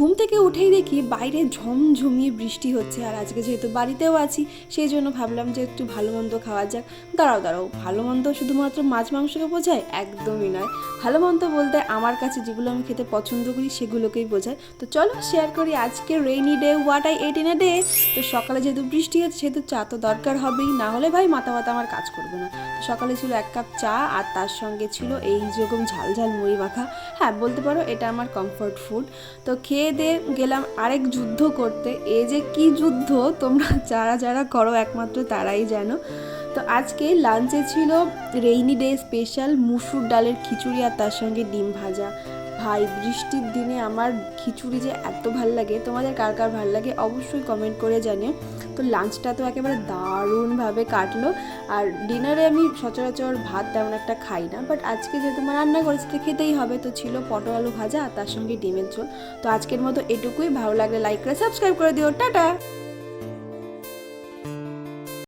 ঘুম থেকে উঠেই দেখি বাইরে ঝমঝমিয়ে বৃষ্টি হচ্ছে, আর আজকে যেহেতু বাড়িতেও আছি সেই জন্য ভাবলাম যে একটু ভালো মন্দ খাওয়া যাক। দাঁড়াও, ভালো মন্দ শুধুমাত্র মাছ মাংসকে বোঝায়? একদমই নয়। ভালো মন্দ বলতে আমার কাছে যেগুলো আমি খেতে পছন্দ করি সেগুলোকেই বোঝায়। তো চলো শেয়ার করি আজকে rainy day what I ate in a day. তো সকালে যেহেতু বৃষ্টি হচ্ছে সেহেতু চা তো দরকার হবেই, না হলে ভাই মাথা আমার কাজ করবে না। তো সকালে ছিল 1 কাপ চা, আর তার সঙ্গে ছিল এই যেরকম ঝাল ঝাল মুড়ি মাখা। হ্যাঁ, বলতে পারো এটা আমার কমফর্ট ফুড। তো খেয়ে দিয়ে গেলাম আরেক যুদ্ধ করতে। এ যে কি যুদ্ধ, তোমরা যারা যারা করো একমাত্র তারাই জানো। তো আজকে লাঞ্চে ছিল রেইনি ডে স্পেশাল মুসুর ডালের খিচুড়ি, আর তার সঙ্গে ডিম ভাজা। ভাই, বৃষ্টির দিনে আমার খিচুড়ি যে এত ভাল লাগে, তোমাদের কার কার ভাল লাগে অবশ্যই কমেন্ট করে জানিও। তো লাঞ্চটা তো একেবারে দারুণভাবে কাটলো। আর ডিনারে আমি সচরাচর ভাত তেমন একটা খাই না, বাট আজকে যেহেতু আমার রান্না করেছি তো খেতেই হবে। তো ছিল পটল আলু ভাজা আর তার সঙ্গে ডিমের ঝোল। তো আজকের মতো এটুকুই। ভালো লাগলে লাইক করে সাবস্ক্রাইব করে দিও। টাটা।